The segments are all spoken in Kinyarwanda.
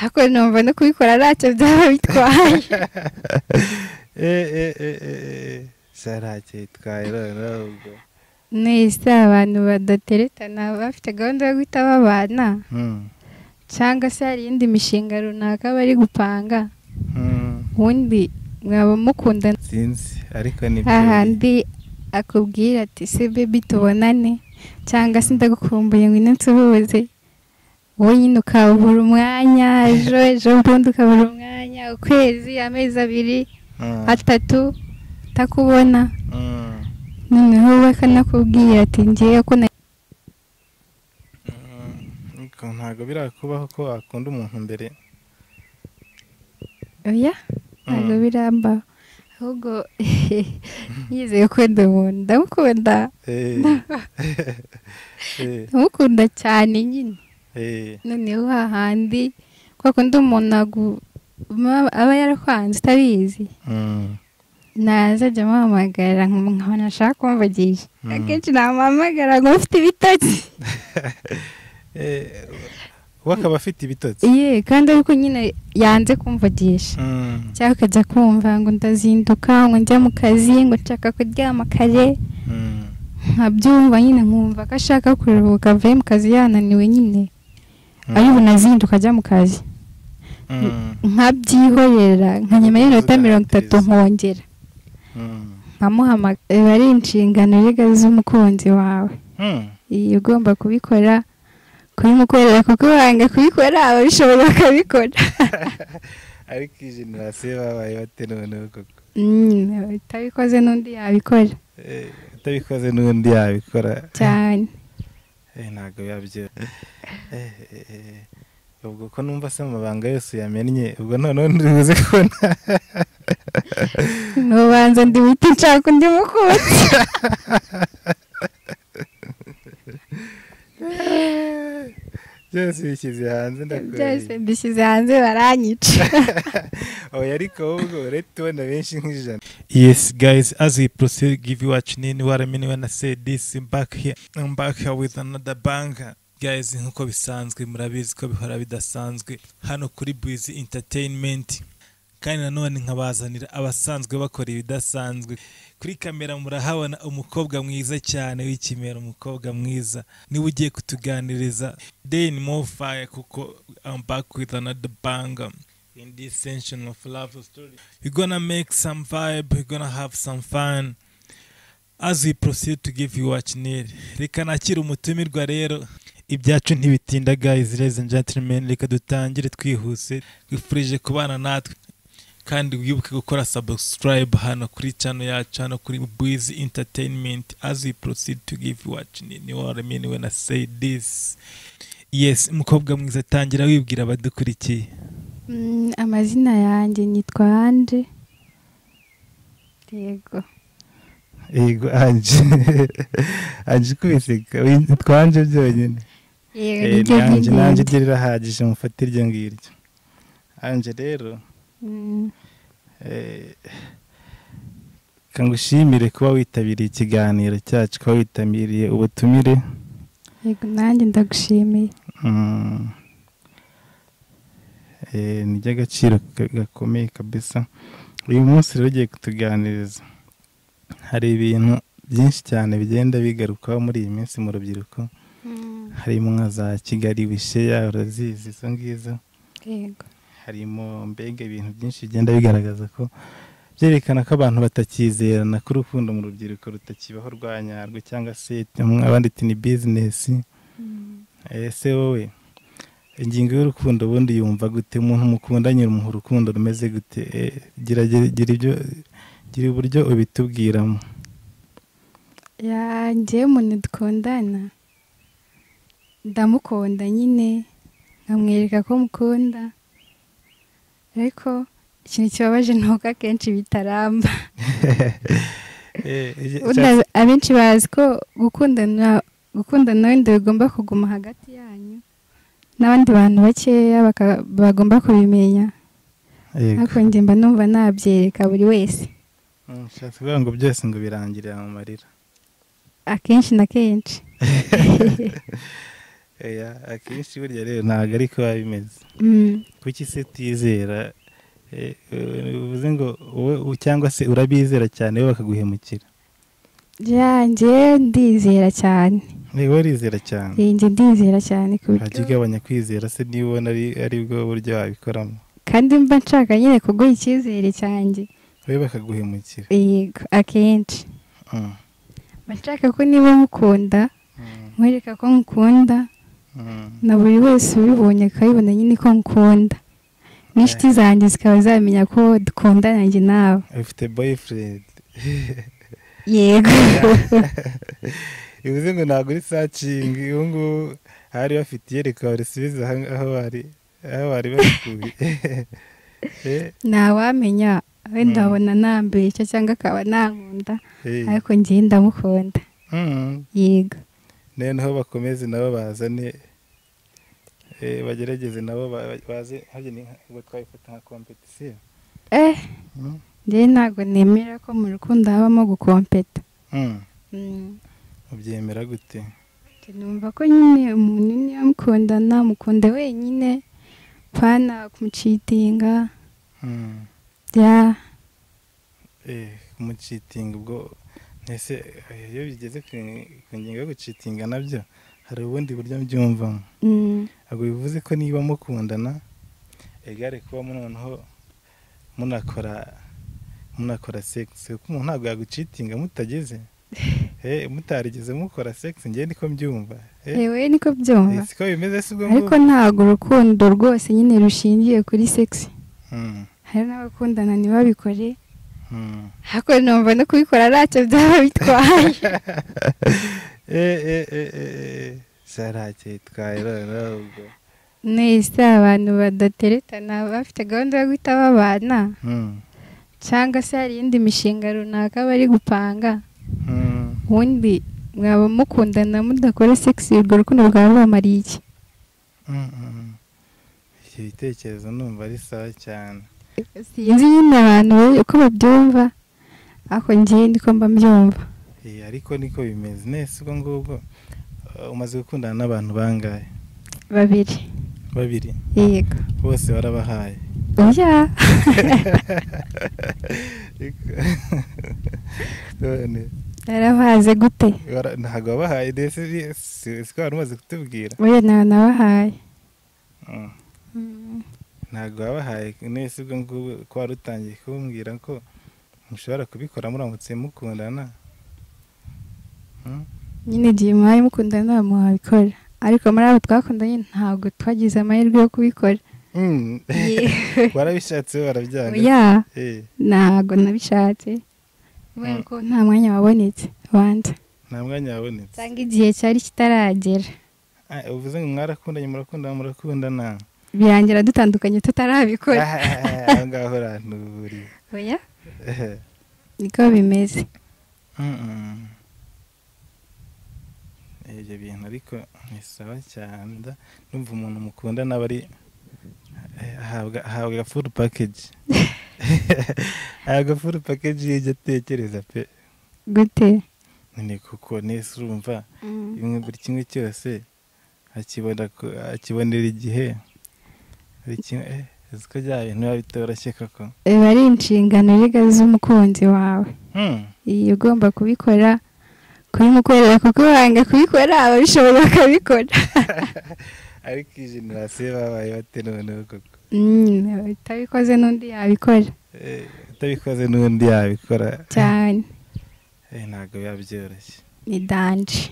hako numva no kubikora ntacyo byaba bitwaye. Sarake itwaye ubwo. Nese abantu badateretana bafite gahunda yo guhita babana cyangwa se hari indi mishinga runaka bari gupanga, ubundi mwaba mukundana sinzi ariko ni byo ahandi akubwira ati se baby tubonane cyangwa se ndagukumbuye ngwino nsuhuze, wowe nyine ukabura umwanya, ejo bundi ukabura umwanya, ukwezi, amezi 2 3 utakubona, noneho bakanakubwira ati ngiye ko ntabwo birakubaho ko akunda umuntu mbere. oya ntabwo biramba, ahubwo yizeye kwenda umuntu ndamukunda, ndamukunda cyane nyine. Noneho hahandi kwa kundi umuntu aba yarakwanze utabizi, nazajya amuhamagara nkabona ashaka kumvugisha, akenshi namuhamagara ngo ufite ibitotsi. wakaba afite ibitotsi kandi ariko nyine yanze kumvugisha, cyangwa akajya kumva ngo ndazinduka ngo njya mu kazi ngo nshaka kuryama kare, nkabyumva nyine nkumva ko ashaka kuruhuka avuye mu kazi yananiwe nyine, ari bunazinduka ajya mu kazi, nkabyihorera nka nyuma y'iminota 30 nkongera nkamuhamagara. ari inshingano z'umukunzi wawe, iyo ugomba kubikora kubimukorera, kuko wanga kubikora ababishoboye bakabikora. ariko iyi generasiyo babaye batenuwe koko, utabikoze n'undi yabikora, utabikoze n'undi yabikora cyane. ntabwo yabyo. ubwo ko numva se amabanga yose yamennye, ubwo noneho ndibuze kubona nubanza ndibita nshaka undi mukunzi. byose bishyize hanze byose mbishyize hanze baranyica. oya ariko ubwo rero tubona benshi nk'ijana. Yes guys, as we proceed give you what you need, what I mean when I say this, I'm back here with another banger. Guys, nkuko bisanzwe murabizi ko bihora bidasanzwe hano kuri Bwizi Entertainment, kandi nanone nkabazanira abasanzwe bakora ibidasanzwe. Kuri kamera murahabona umukobwa mwiza cyane w'ikimero, umukobwa mwiza niwe ugiye kutuganiriza then more fire, kuko I'm back with another banger in this section of love story. We're gonna make some vibe, we're gonna have some fun as we proceed to give you what you need. Reka nakira umutumirwa rero, ibyacu ntibitinda guys, ladies and gentlemen, reka dutangire twihuse. Twifurije kubana natwe, kandi wibuke gukora subscribe hano kuri channel yacu, hano kuri Bwizi Entertainment, as we proceed to give you what you need. You know what I mean when I say this. Yes, umukobwa mwiza, tangira wibwira abadukurikiye. amazina yanjye nitwa Anje. Yego Anje. Anje kubiseka nitwa Anje byonyine. Anje rirahagije, mufate iryo ngiryo. Anje rero kangushimire kuba witabiriye ikiganiro cyacu, kuba witabiriye ubutumire. Yego nanjye ndagushimiye. Ni by'agaciro gakomeye kabisa. Uyu munsi rero ugiye kutuganiriza, hari ibintu byinshi cyane bigenda bigarukaho muri iyi minsi mu rubyiruko, harimo nka za Kigali wisheya, urazizi izo ngizo. Yego. harimo mbega ibintu byinshi bigenda bigaragaza ko byerekana ko abantu batakizerana, ko urukundo mu rubyiruko rutakibaho rwanyarwo, cyangwa se abandi ati ni business. Ese wowe ingingo y'urukundo ubundi yumva gute? Umuntu mukundanye mu rukundo rumeze gute? gira uburyo ubitubwiramo. Njye umuntu dukundana ndamukunda nyine, nkamwereka ko mukunda, ariko ikintu kibabaje nuko akenshi bitaramba. Abenshi bazi ko gukundana wenda bigomba kuguma hagati yanyu, n'abandi bantu bakeya bagomba kubimenya, ariko njye mba numva nabyereka buri wese. Nshatse kuvuga ngo byose ngo birangirira mu marira akenshi na kenshi. akenshi burya rero ntabwo ariko biba bimeze. Kuki se utizera? Uvuze ngo wowe cyangwa se urabizera cyane wowe bakaguhemukira? njye ndizera cyane. Wowe urizera cyane? njye ndizera cyane ku buryo wajya ugabanya kwizera se niba ubona ari bwo buryo wabikoramo? kandi mba nshaka nyine kuguha icyizere cyanjye wowe bakaguhemukira? yego akenshi mba nshaka ko niba mukunda nkwereka ko nkukunda na buri wese ubibonye akabibona nyine ko nkukunda, n'inshuti zanjye zikaba zamenya ko dukundana njye nawe. ufite boyfriend? yego. bivuze ngo ntabwo uri searching ubu ngubu hari bafite iyereka barisubiza aho bari babikuye? ntawamenya wenda abona nambeshya cyangwa akaba nankunda ariko njye ndamukunda. yego. noneho bakomeze nabo bazane bagerageze nabo baze ngo twabifata nka competition. njye ntabwo nemera ko mu rukundo habamo gukompeta. ubyemera gute? numva ko nyine umuntu niyo mukundana mukunde wenyine pana kumucitinga. kumucitinga ubwo ese iyo bigeze ku ngingo yo gucitinga nabyo hari ubundi buryo mbyumvamo. ntabwo bivuze ko niba mukundana egare kuba noneho munakora sex, kuko umuntu ntabwo yagucitinga mutageze mutarigeze mukora sex. njye niko mbyumva. yewe niko byumva. siko bimeze se ubwo? ariko ntabwo urukundo rwose nyine rushingiye kuri sex. hari n'abakundana ntibabikore ariko numva no kubikora ntacyo byaba bitwaye. ntacyo bitwaye rero. nese abantu badateretana bafite gahunda yo guhita babana cyangwa se hari iyindi mishinga runaka bari gupanga, ubundi mwaba mukundana mudakora sex, urwo rukundo rwaba rubamariye iki? icyo gitekerezo numva ari sawa cyane. sinzi nyine abantu uko babyumva ariko njye ndiko mba mbyumva. ariko niko bimeze. nese ubwo ngubwo umaze gukundana n'abantu bangahe? babiri. yego. bose warabahaye? oya. yarabahaze gute? ntabwo wabahaye ndetse siko wari umaze kutubwira? oya nabahaye. ntabwo wabahaye. nese ubwo ngubwo ko wari utangiye kumbwira ko mushobora kubikora muramutse mukundana. nyine igihe muhaye mukundana muhabikora, ariko muri abo twakundanye ntabwo twagize amahirwe yo kubikora. warabishatse warabyanga? oya ntabwo nabishatse kubera ko nta mwanya wabonetse wanjye. nta mwanya wabonetse cyangwa igihe cyari kitaragera. uvuze ngo mwarakundanye murakundana birangira dutandukanye tutarabikora. aho ngaho urantuburiye. oya niko bimeze. ibyo bintu ariko ni sawa cyane. numva umuntu mukundana aba ari ahabwa full package. ahabwa full package y'ibyo atekereza pe. gute? ni kuko nese urumva buri kimwe cyose akibonera igihe. ko bya bintu biba bitoroshye koko. biba ari inshingano rega z'umukunzi wawe. iyo ugomba kubikora kubimukorera kuko wanga kubikora ababishoboye bakabikora. ariko iyi generasiyo babaye bate noneho koko? utabikoze n'undi yabikora. utabikoze n'undi yabikora cyane. ntabwo biba byoroshye. ni danje.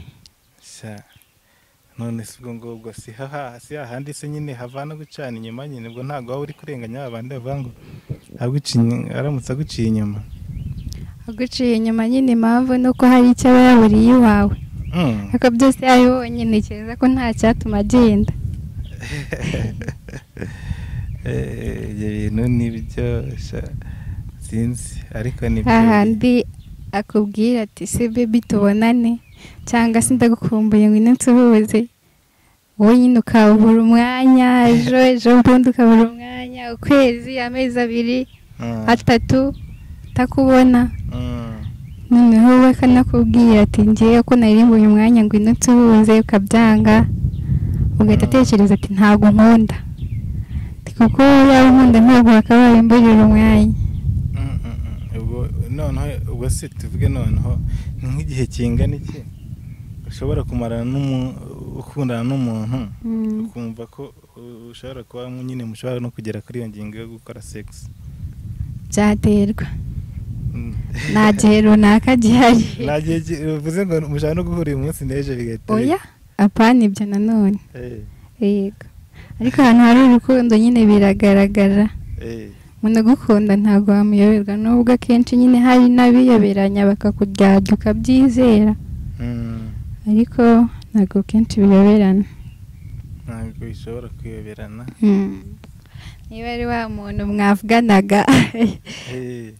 none si ubwo ngubwo si hahandi se nyine havana gucana inyuma nyine, ubwo ntabwo waba uri kurenganya abandi bavuga ngo aramutse aguciye inyuma. aguciye inyuma nyine impamvu ni uko hari icyo aba yaburiye iwawe. ariko byose yabibonye ntekereza ko nta cyatuma agenda. ibyo bintu ni byosha sinzi ariko ni byo. hahandi akubwira ati se baby tubonane cyangwa se ndagukumbuye ngo nsuhuze, wowe nyine ukabura umwanya, ejo bundi ukabura umwanya, ukwezi, amezi 2 3 utakubona. noneho we kanakubwira ati ngiye ko nari mbonye umwanya ngo nsuhuze ukabyanga, ugahita atekereza ati ntabwo nkunda kuko yaba nkunda ntabwo wakabaye mburira umwanya. ubwo se tuvuge noneho ni nk'igihe kingana iki ushobora kumarana ukundana n'umuntu ukumva ko ushobora kuba nyine mushobora no kugera kuri iyo ngingo yo gukora sex? Byaterwa, nta gihe runaka gihari. Nta gihe uvuze ngo mushobora no guhura uyu munsi n'ejo bigahita? Oya, apana ibyo nanone. Yego, ariko ahantu hari urukundo nyine biragaragara. Umuntu agukunda ntabwo wamuyoberwa, nubwo akenshi nyine hari n'abiyoberanya bakakuryarya ukabyizera, ariko ntabwo kenshi biyoberana. Ntabwo bishobora kuyoberana. Niba ari wa muntu mwavuganaga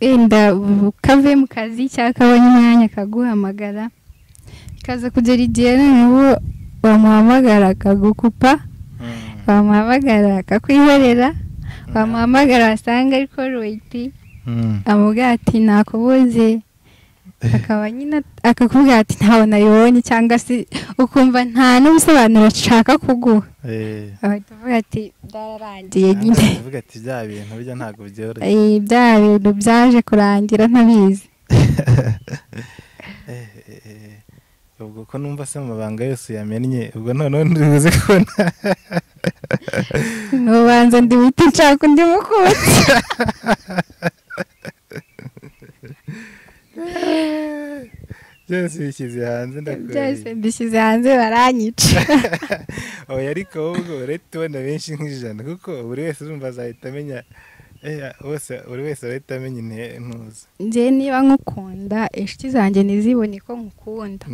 wenda ukavuye mu kazi cyangwa akabonye umwanya akaguhamagara, ikaza kugera igihe noneho wamuhamagara akagukupa, wamuhamagara akakwihorera, wamuhamagara wasanga ariko Roiti amubwira ati nakubuze, akaba nyine akakubwira ati ntawe nabibonye, cyangwa se ukumva nta n'ubusobanuro ashaka kuguha, ahita avuga ati byararangiye nyine. Avuga ati bya bintu bijya ntabwo byoroshye. Bya bintu byaje kurangira ntabizi. Ubwo ko numva se amabanga yose yamennye, ubwo noneho ntibivuze ko nubanza ndi wite nshaka undi mukunzi. Byose bishyize hanze ndakora. Byose mbishyize hanze baranyica. Oya, ariko ubwo rero tubona benshi nk'ijana, kuko buri wese urumva azahita amenya, buri wese arahita amenya intuza. Njye niba nkukunda inshuti zanjye ntizibone ko nkukunda,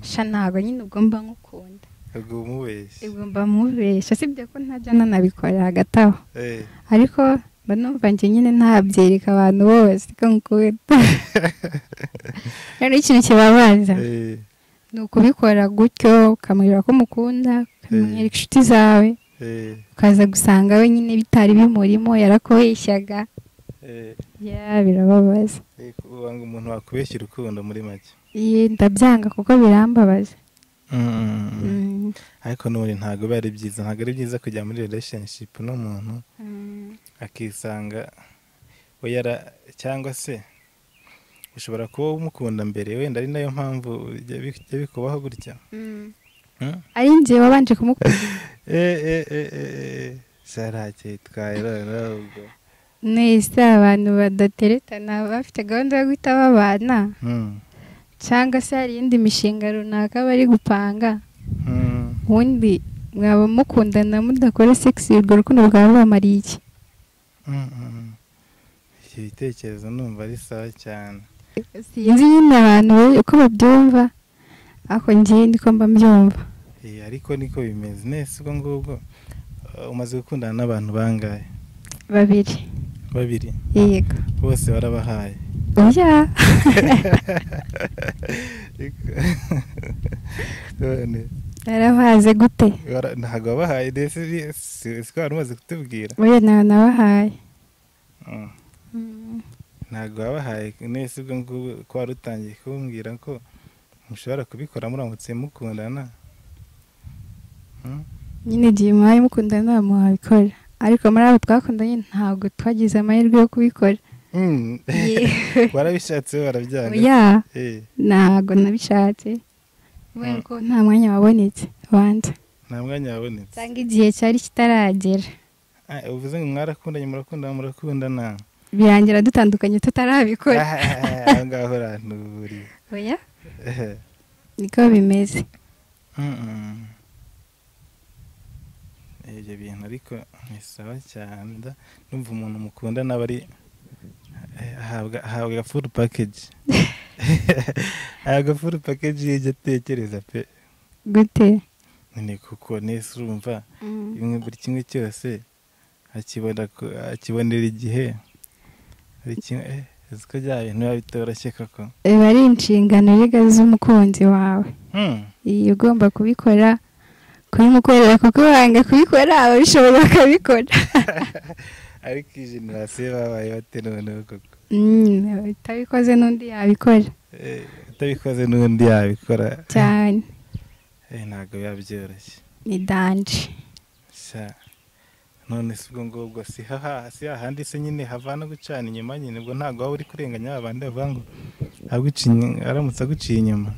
sha ntabwo nyine ubwo mba nkukunda. Ubwo umubeshya. Ubwo mba mubeshya, sibyo ko ntajya nanabikora hagati aho. Ariko mba numva njye nyine ntabyereka abantu bose ko nkukunda. Rero ikintu kibabaza ni ukubikora gutyo, ukamubwira ko umukunda, ukamwereka inshuti zawe, ukaza gusanga we nyine bitari bimurimo, yarakubeshyaga. Birababaza. Wanga umuntu wakubeshya urukundo muri make? Ndabyanga kuko birambabaza. Ariko n'ubundi ntabwo biba ari byiza, ntabwo ari byiza kujya muri relationship n'umuntu akisanga cyangwa se ushobora kuba umukunda mbere, wenda ari nayo mpamvu bijya bikubaho gutya. Ari njye wabanje kumukunda. Sarake twaye ubwo. Nese abantu badateretana bafite gahunda yo guhita babana, cyangwa se hari indi mishinga runaka bari gupanga, ubundi mwaba mukundana mudakora sex, urwo rukundo rwaba rubamariye iki? Iki bitekerezo numva ari sawa cyane. Sinzi nyine abantu uko babyumva, ariko njye ndiko mba mbyumva. Ariko niko bimeze. Nese ubwo ngubwo umaze gukundana n'abantu bangahe? Babiri. Yego. Bose barabahaye? Oya. Narabahaze gute? Ntabwo wabahaye, ndetse siko wari umaze kutubwira. Oya, nabahaye. Ntabwo wabahaye. Nese ubwo ngubwo ko wari utangiye kumbwira ko mushobora kubikora muramutse mukundana. Nyine igihe muhaye mukundana muhabikora, ariko muri abo twakundanye ntabwo twagize amahirwe yo kubikora. Warabishatse warabyanga? Oya, ntabwo nabishatse kubera ko nta mwanya wabonetse wanjye. Nta mwanya wabonetse? Cyangwa igihe cyari kitaragera. Uvuze ngo mwarakundanye murakundana birangira dutandukanye tutarabikora. Aho ngaho urantuburiye. Oya, niko bimeze. Ibyo bintu ariko ni sawa cyane, numva umuntu mukundana aba ari ahabwa full package. Ahabwa full package y'ibyo atekereza pe. Gute? Ni kuko nese urumva buri kimwe cyose akibonera igihe. Ko bya bintu biba bitoroshye koko. Biba ari inshingano z'umukunzi wawe. Iyo ugomba kubikora, kubimukorera kuko wanga kubikora ababishoboye bakabikora. Ariko iyi generasiyo babaye bate noneho koko? Utabikoze n'undi yabikora. Utabikoze n'undi yabikora cyane. Ntabwo biba byoroshye. Ni danje. sha none si ubwo ngubwo si hahandi se nyine havana gucana inyuma nyine ubwo ntabwo waba uri kurenganya abandi bavuga ngo aramutse aguciye inyuma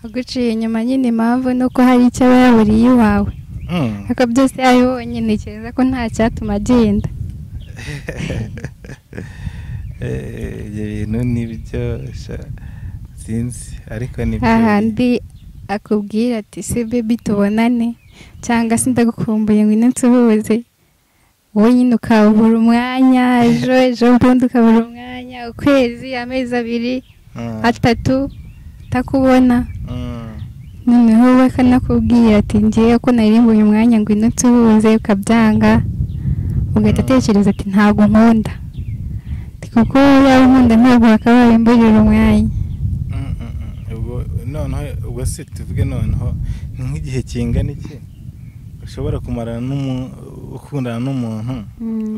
aguciye inyuma nyine impamvu ni uko hari icyo aba yaburiye iwawe ariko byose yabibonye ntekereza ko nta cyatuma agenda ibyo bintu nibyo sinzi ariko nibyo hahandi akubwira ati se baby tubonane cyangwa se ndagukumbuye ngo ino nsuhuze wowe nyine ukabura umwanya ejo bundi ukabura umwanya ukwezi amezi 2 3 utakubona noneho we akanakubwira ati ngiye ko narimbuye umwanya ngo ino nsuhuze ukabyanga ugahita atekereza ati ntabwo nkunda kuko yaba nkunda ntabwo wakabaye mburira umwanya noneho ubwo se tuvuge noneho ni nk'igihe kingana iki ushobora kumarana ukundana n'umuntu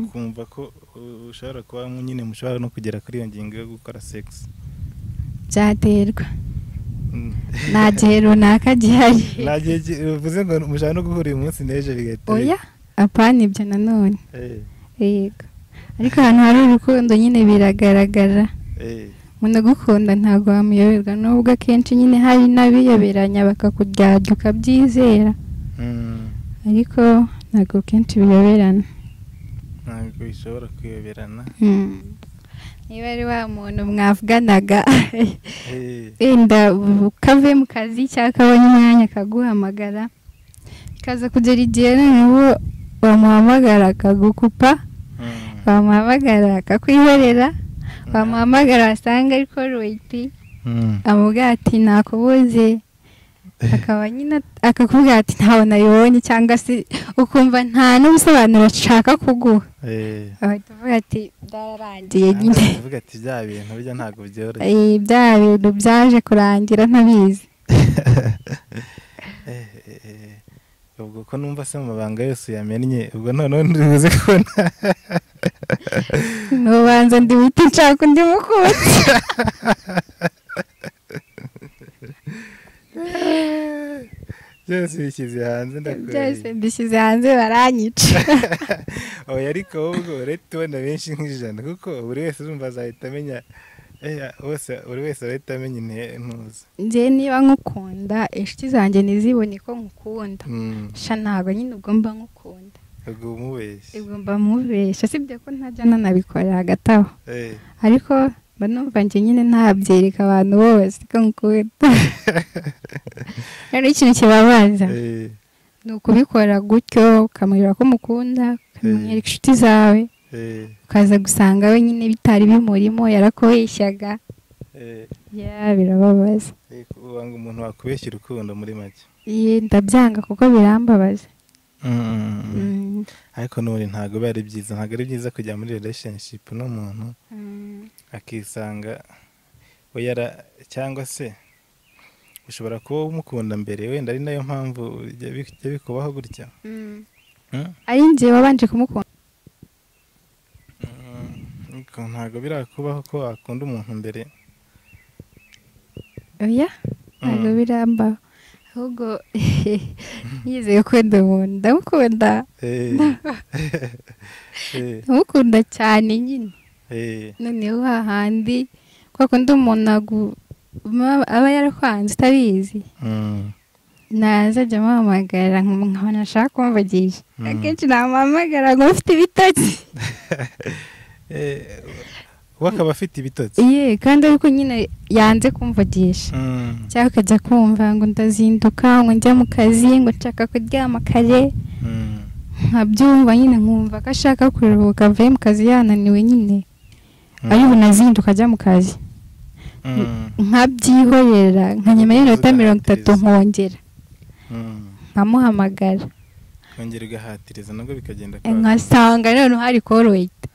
ukumva ko ushobora kuba nyine mushobora no kugera kuri iyo ngingo yo gukora sex byaterwa nta gihe runaka gihari nta gihe uvuze ngo mushobora no guhura uyu munsi n'ejo bigahita oya apana ibyo nanone yego ariko ahantu hari urukundo nyine biragaragara umuntu agukunda ntabwo wamuyoberwa nubwo akenshi nyine hari n'abiyoberanya bakakuryarya ukabyizera ariko ntabwo kenshi biyoberana ntabwo bishobora kuyoberana niba ari wa muntu mwavuganaga wenda ukave mu kazi cyangwa akabonye umwanya akaguhamagara bikaza kugera igihe noneho wamuhamagara akagukupa wamuhamagara akakwihorera wamuhamagara wasanga ariko royiti amubwira ati nakubuze akaba nyine akakubwira ati ntawe nayibonye cyangwa se ukumva nta n'ubusobanuro ashaka kuguha ahita avuga ati byararangiye nyine avuga ati bya bintu bijya ntabwo byoroshye bya bintu byaje kurangira ntabizi ubwo ko numva se mu mabanga yose yamennye ubwo noneho ndibuze kubona nubanza ndiwite nshaka undi mukunzi byose bishyize hanze byose mbishyize hanze baranyica oya ariko ahubwo rero tubona benshi nk'ijana kuko buri wese urumva azahita amenya buri wese ahita amenya intuza njye niba nkukunda inshuti zanjye ntizibone ko nkukunda sha ntabwo nyine ubwo mba nkukunda ubwo mba mubeshya sibyo ko ntajya nanabikora hagati aho ariko mba numva njye nyine ntabyereka abantu bose ko nkukunda rero ikintu kibabaza ni ukubikora gutyo ukamubwira ko umukunda ukamwereka inshuti zawe ukaza gusanga we nyine bitari bimurimo yarakubeshyaga birababaza wanga umuntu wakubeshya urukundo muri make ndabyanga kuko birambabaza ariko n'ubundi ntabwo biba ari byiza ntabwo ari byiza kujya muri relationship n'umuntu akisanga cyangwa se ushobora kuba umukunda mbere wenda ari nayo mpamvu bijya bikubaho gutya ari njye wabanje kumukunda ntabwo birakubaho ko wakunda umuntu mbere oya ntabwo birambaho ahubwo yizeye gukunda umuntu ndamukunda ndamukunda cyane nyine noneho hahandi kwa kundi umuntu aba yarakwanze utabizi nazajya amuhamagara nkabona ashaka kumvugisha akenshi namuhamagara ngo ufite ibitotsi we akaba afite ibitotsi kandi ariko nyine yanze kumvugisha cyangwa akajya kumva ngo ndazinduka ngo njya mu kazi ngo nshaka kuryama kare nkabyumva nyine nkumva ko ashaka kuruhuka avuye mu kazi yananiwe nyine ari bunazinduka ajya mu kazi nkabyihorera nka nyuma y'iminota 30 nkongera nkamuhamagara kongera ugahatiriza nabwo bikagenda nkasanga noneho hari koroyita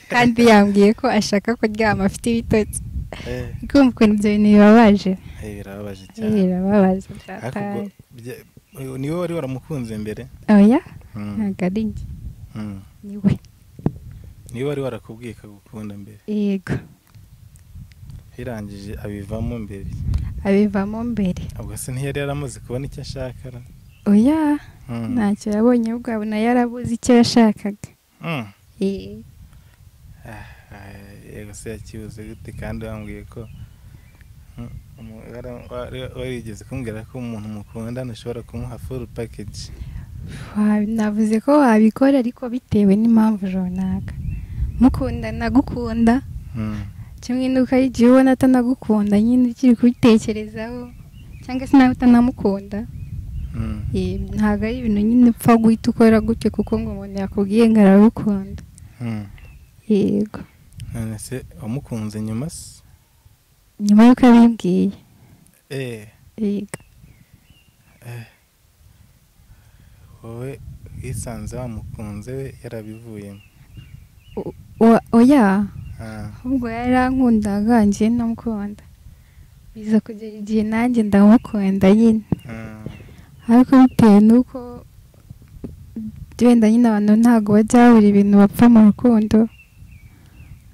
kandi yambwiye ko ashaka kuryama afite ibitotsi kumva ukuntu ibyo bintu bibabaje birababaje cyane birababaje niwe wari waramukunze mbere oya ntabwo ari njye niwe wari warakubwiye kagukunda mbere yego birangije abivamo mbere ubwo se ntiyari yaramaze kubona icyo ashaka oya ntacyo yabonye ahubwo abona yarabuze icyo yashakaga. Yego se yakibuze gute kandi wambwiye ko warigeze kumbwira ko umuntu mukundana ushobora kumuha full package. Navuze ko wabikora ariko bitewe n'impamvu runaka. Mukundana gukunda kimwe n'uko ari igihe ubona atanagukunda nyine ukiri kubitekerezaho cyangwa se nawe utanamukunda. Ntabwo ari ibintu nyine upfa guhita ukora gutyo kuko ngo umuntu yakubwiye ngo aragukunda. Yego. None se wamukunze nyuma se? Nyuma y'uko abimbwiye. Yego. Wowe wisanze wamukunze we yarabivuyemo? Oya. Ahubwo yarankundaga njye namukunda. Biza kugera igihe nanjye ndamukunda nyine. Ariko bitewe n'uko wenda nyine abantu ntabwo bajya babura ibintu bapfa mu rukundo.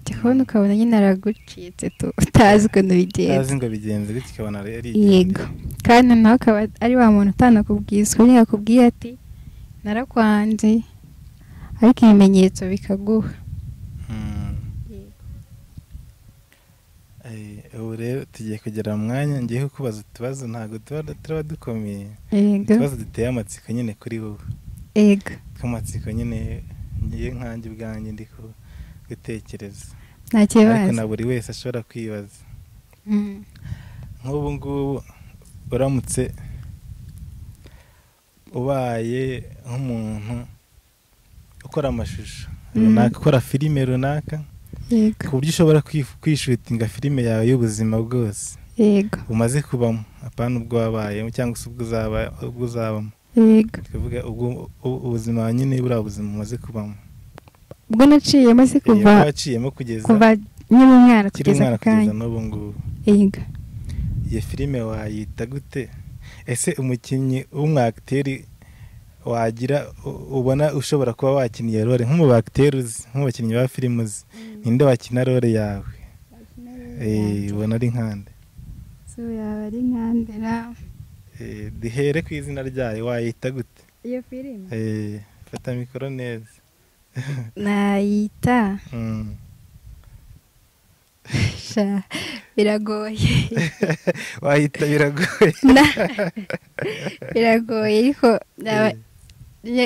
Ukabona ukabona nyine aragucitse utazi ukuntu bigenze. Utazi ngo bigenze gutya ukabona ari yego. Kandi nawe akaba ari wa muntu utanakubwiza uko yakubwiye ati narakwanze ariko ibimenyetso bikaguha. Ubu rero tugiye kugera mu mwanya ngiye kukubaza utubazo ntabwo tuba dukomeye. Utubazo duteye amatsiko nyine kuri wowe. Yego. Amatsiko nyine ngiye nkanjye ubwanjye ndi gutekereza. Nta kibazo. Ariko na buri wese ashobora kwibaza. Nk'ubu ngubu uramutse ubaye nk'umuntu ukora amashusho runaka, ukora filime runaka, yego, ku buryo ushobora kwishutinga filime yawe y'ubuzima bwose, yego, umaze kubamo, apana ubwo wabayemo cyangwa se ubwo uzabamo, yego, tuvuga ubuzima nyine buriya buzima umaze kubamo, ubwo naciyemo se waciyemo kugeza nyiri umwana kugeza kanya n'ubu ngubu, yego. Iyo filime wayita gute? Ese umukinnyi w'umwagiteri wagira ubona ushobora kuba wakiniye role nk'umu bagiteri uzi, nk'umukinnyi wa filime uzi, ninde wakina role yawe? Ubona ari nkande? So yaba ari nkandera. Dihere ku izina ryayo wayita gute iyo filime? Fata mikoro neza. Nayita biragoye. Wayita biragoye? Biragoye ariko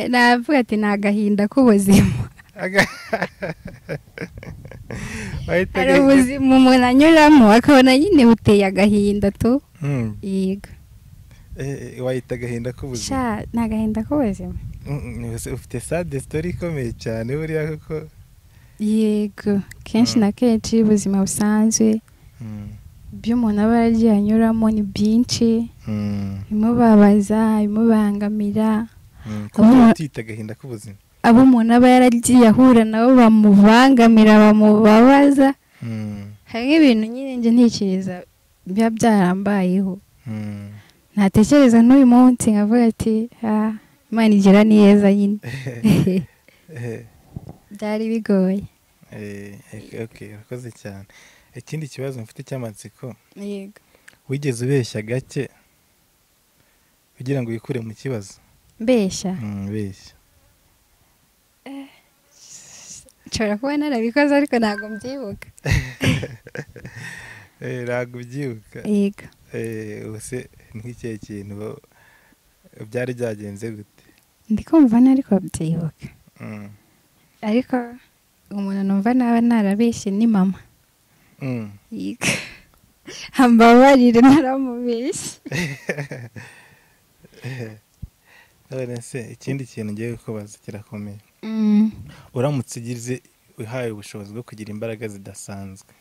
navuga ati ni agahinda k'ubuzima. Hari ubuzima umuntu anyuramo akabona nyine buteye agahinda tu. Yego. Wayita agahinda k'ubuzima? Ni agahinda k'ubuzima. Ufite sade sitori ikomeye cyane buriya koko. Yego, kenshi na kenshi ubuzima busanzwe ibyo umuntu aba yaragiye anyuramo ni byinshi, bimubabaza, bimubangamira. Tuyita agahinda k'ubuzima? Abo umuntu aba yaragiye ahura nabo bamubangamira, bamubabaza. Hari ibintu nyine njye ntekereza biba byarambayeho, ntatekereza n'uyu munsi nkavuga ati Imana igira neza nyine. Byari bigoye. Okay, urakoze cyane. Ikindi kibazo mfite cy'amatsiko, yego, wigeze ubeshya gake kugira ngo wikure mu kibazo? Mbeshya? Beshya. Nshobora kuba narabikoze ariko ntabwo mbyibuka. Ntabwo ubyibuka? Yego. Ubuse nk'ikihe kintu byari byagenze gute? Ndi kumva nariko byibuka. Ariko umuntu numva naba narabeshye ni mama. Yego. Ambabarire naramubeshye. None se ikindi kintu ngiye kukubaza kirakomeye. Uramutse ugize uhaye ubushobozi bwo kugira imbaraga zidasanzwe,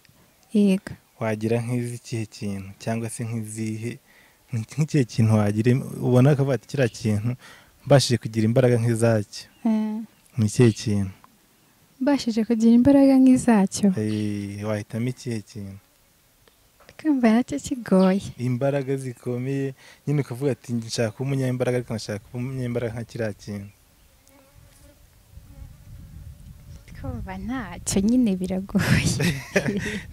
yego, wagira nk'izikihe kintu cyangwa se nk'ikihe kintu wagira ubona ko ati kiriya kintu mbashije kugira imbaraga nk'izacyo? Ni ikihe kintu? Mbashije kugira imbaraga nk'izacyo? Wahitamo ikihe kintu? Kumva nacyo kigoye. Imbaraga zikomeye nyine ukavuga ati nshaka kuba umunyembaraga ariko nashaka kuba umunyembaraga nka kiriya kintu. Kumva ntacyo nyine biragoye.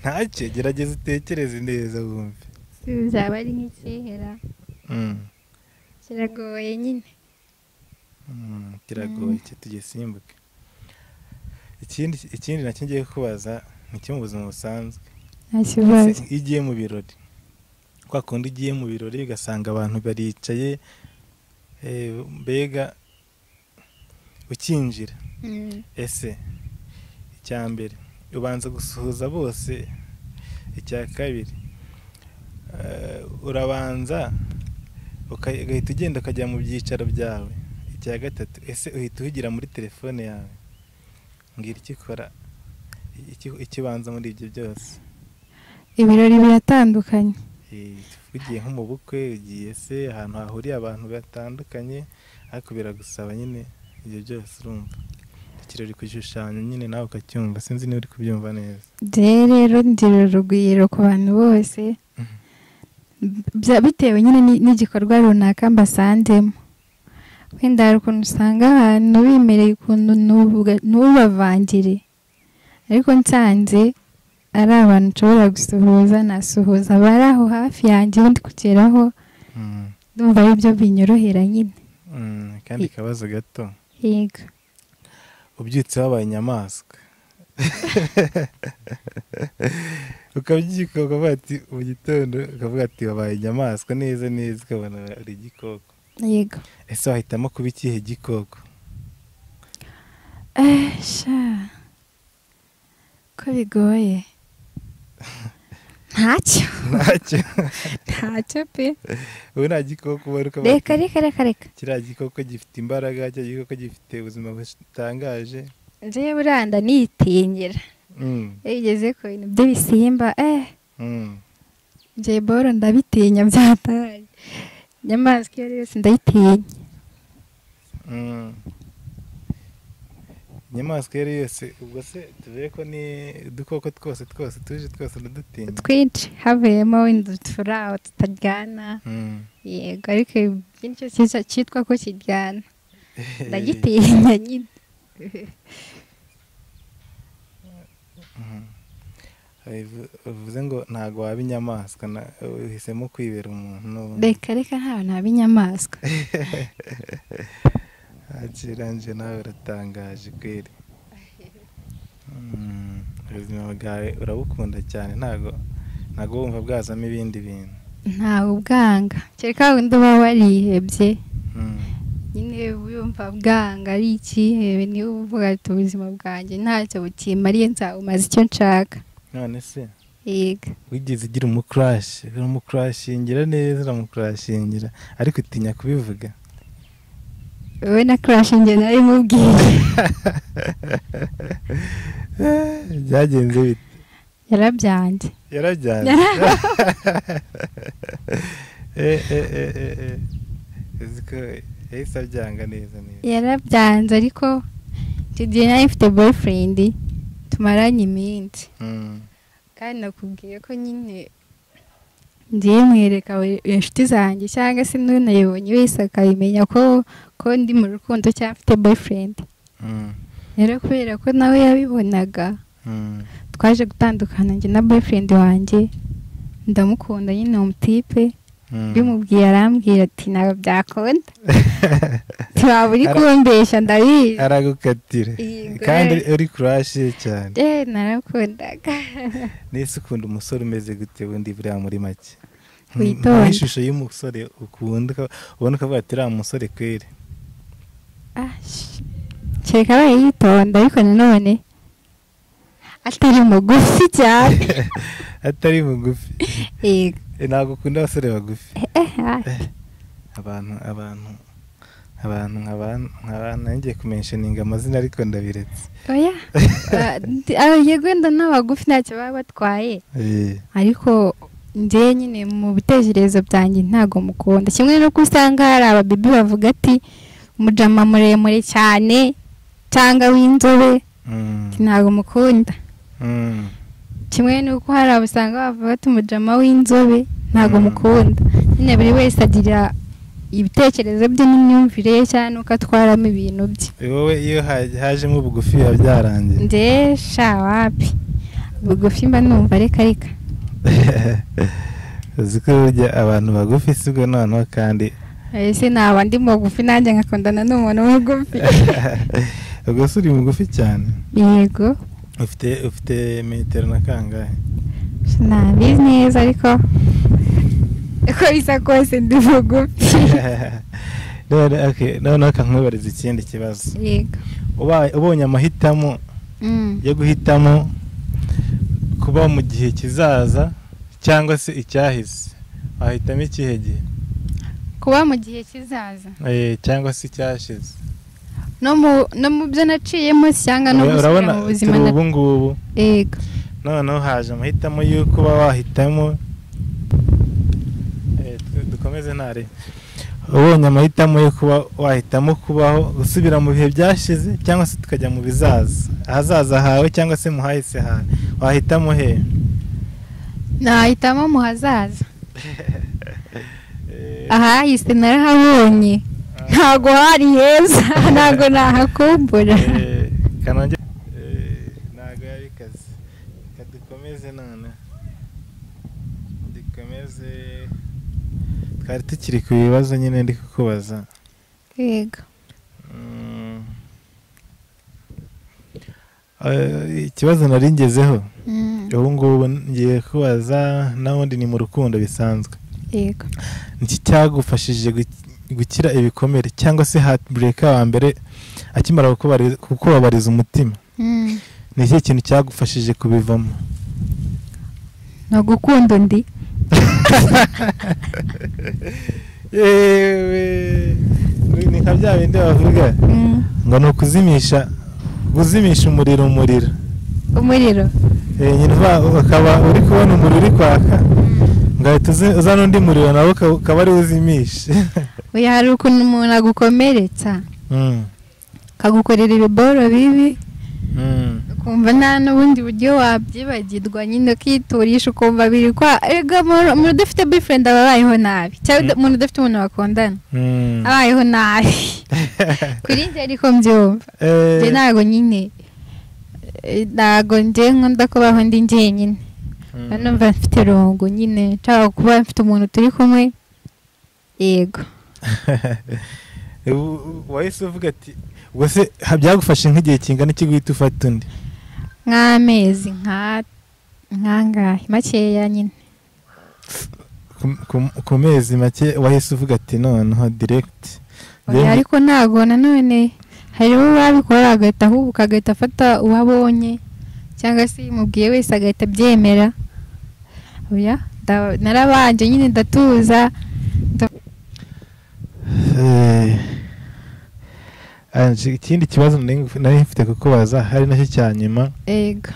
Ntacyo, gerageza utekereze neza wumve. Byaba ari nk'ikihera. Kiragoye nyine. kiragoye cyo tugisimbuke. Ikindi nacyo ngiye kubaza ni cyo mu buzima busanzwe. nta kibazo. Igiye mu birori, kwa kundi ugiye mu birori ugasanga abantu baricaye, mbega ukinjira, ese icya mbere ubanza gusuhuza bose, icya kabiri urabanza ugahita ugenda ukajya mu byicaro byawe, icya gatatu ese uhita uhigira muri telefone yawe? Mbwira icyo ukora, ikibanza muri ibyo byose. Ibirori biratandukanye. Ugiye nko mu bukwe, ugiye se ahantu hahuriye abantu batandukanye, ariko biragusaba nyine ibyo byose urumva. Ikirori kugishushanyo nyine nawe ukacyumva, sinzi niba uri kubyumva neza. Rero ngira urugwiro ku bantu bose, bitewe nyine n'igikorwa runaka mbasanzemo. Wenda hari ukuntu usanga ahantu bimereye ukuntu n'ubavangire, ariko nsanze ari abantu nshobora gusuhuza, nasuhuza abari aho hafi yanjye, ubundi kugeraho ndumva ari byo binyorohera nyine. Kandi kabazo gato, yego, ubyutse wabaye inyamaswa ukabyuka ukavuga ati mu gitondo, ukavuga ati wabaye inyamaswa neza neza, ukabona ari igikoko. yego. Ese wahitamo kuba ikihe gikoko? Sha ko bigoye. ntacyo pe. Ubu nta gikoko ubona uko reka kiriya gikoko gifite imbaraga, cya gikoko gifite ubuzima butangaje. njyewe buranda nitinyira, yigeze ku bintu by'ibisimba, njye boro ndabitinya byataye, inyamaswa iyo ari yose ndayitinya. Inyamaswa iyo ari yose, ubwo se tuvuye ko ni udukoko twose tuje twose ndadutinya? Twinshi, havuyemo wenda turaho tutaryana. Yego, ariko ikindi cyose cyitwa ko kiryana ndagitinya nyine. uvuze ngo ntago waba inyamaswa, uhisemo kwibera umuntu. reka ntawe naba inyamaswa. akiranje nawe uratangaje kweri. ubuzima bwawe urabukunda cyane, ntago wumva bwazamo ibindi bintu? ntawe ubwanga, kereka wenda uba warihebye nyine wumva bwanga ari ikihebe, niba uvuga ati ubuzima bwanjye ntacyo bukimariye, nzawumaze icyo nshaka. None se yego, wigeze ugira umukurashingira neza, uramukurashingira ariko utinya kubivuga? wowe na kurashingira nari mubwiye. byagenze bite? yarabyanze. uziko yahise abyanga neza. yarabyanze, ariko icyo gihe nari mfite boyfriend tumaranye iminsi, kandi nakubwiye ko nyine ngiye mwereka inshuti zanjye, cyangwa se n'unayibonye wese akabimenya ko ndi mu rukundo cyangwa mfite boyfriend. rero kubera ko nawe yabibonaga, twaje gutandukana njye na boyfriend wanjye, ndamukunda nyine umutipe, bimubwiye arambwira ati ntabwo byakunda, waba uri kumbeshya ndabizi. aragukatira kandi uri kurashe cyane. narakundaga. nese ukunda umusore umeze gute bundi buriya muri make? witonda. ishusho y'umusore ukunda ubona ukavuga ati uriya musore kweri? kereka abaye yitonda, ariko nanone atari mugufi cyane. atari mugufi? yego. ntabwo ukunda abasore bagufi? abantu ngiye kumentioninga amazina ariko ndabiretse. oya, yego wenda n'abagufi ntacyo baba batwaye, ariko njye nyine mu bitekerezo byanjye ntago mukunda, kimwe nuko usanga hari ababibi bavuga ati umujama muremure cyane cyangwa w'inzobe ntago mukunda. kimwe nuko hari abasanga bavuga ati umujama w'inzobe ntago mukunda. nyine buri wese agira ibitekerezo bye n'imyumvire cyane nuko atwaramo ibintu bye. wowe iyo hajemo ubugufi biba byarangiye? nde sha wapi, bugufi mba numva reka. uzi ko burya abantu bagufi sibwo noneho kandi ese naba ndi mugufi nanjye nkakundana n'umuntu mugufi. ubwo se uri mugufi cyane? Yego. ufite metero na kangahe? Sinabizi neza ariko uko bisa kose ndi mugufi. noneho kankubariza ikindi kibazo. Yego. ubonye amahitamo yo guhitamo kuba mu gihe kizaza cyangwa se icyahise, wahitamo ikihe gihe? Kuba mu gihe kizaza cyangwa se icyashize? no mu byo naciyemo cyangwa no gusubira mu buzima ubu ngubu. Yego. noneho haje amahitamo yo kuba wahitamo dukomeze ntare. ubonye amahitamo yo kuba wahitamo kubaho gusubira mu bihe byashize cyangwa se tukajya mu bizaza, ahazaza hawe cyangwa se mu hahise hawe, wahitamo he? Nahitamo mu hazaza. Ahahise narahabonye, ntago hari heza, ntago nahakumbura. Kanonge ntago yari kazi. Kadukomeze none, dukomeze. Twari tukiri ku bibazo nyine ndi kukubaza. Yego. Ikibazo nari ngezeho ubu ngubu ngiye kubaza, nawundi ni mu rukundo bisanzwe. Yego. Niki cyagufashije gukira ibikomere cyangwa se heartbreak wa mbere akimara kukubabariza umutima? Ni iki kintu cyagufashije kubivamo? No gukunda undi. yewe ni nka bya bindi bavuga ngo ni ukuzimisha umuriro. nyine ukaba uri kubona umuriro uri kwaka, ngahita uzana undi muriro nawe ukaba ari uzimisha. Oya, hari ukuntu umuntu agukomeretsa akagukorera ibiboro bibi, ukumva nta n'ubundi buryo wabyibagirwa, nyine ukiturisha ukumva biri kwa ega umuntu udafite boyfriend aba abayeho nabi, cyangwa umuntu udafite umuntu bakundana abayeho nabi. Kuri njye ariko mbyumva njye ntago nyine ntago njye nkunda kubaho ndi njyenyine, numva mfite rungu nyine nshaka kuba mfite umuntu turi kumwe. Yego. wahise uvuga ati ubwo se byagufashe nk'igihe kingana iki guhita ufata undi? Nk'amezi nkangahe makeya nyine. ku mezi make wahise uvuga ati noneho direct? Ariko ntago nanone hariho babikora agahita ahubuka agahita afata uwabonye cyangwa se mubwiye wese agahita abyemera. Oya, narabanje nyine ndatuza. Ikindi kibazo nari mfite kukubaza, hari nacyo cya nyuma. Yego.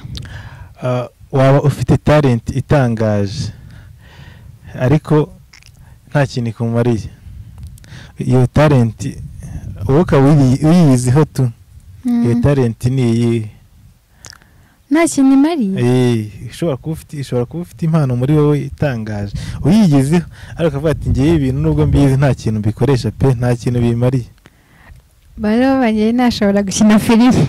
Waba ufite talent itangaje ariko nta kintu ikumariye, iyo talent wowe ukaba uyiziho tu, iyo talent ni iyihe? Nta kintu imariye? ishobora kuba ufite impano muri wowe itangaje uyigizeho, ariko ukavuga ati ngiye ibintu nubwo mbizi nta kintu mbikoresha pe, nta kintu bimariye. Baro bagiye nashobora gukina filime.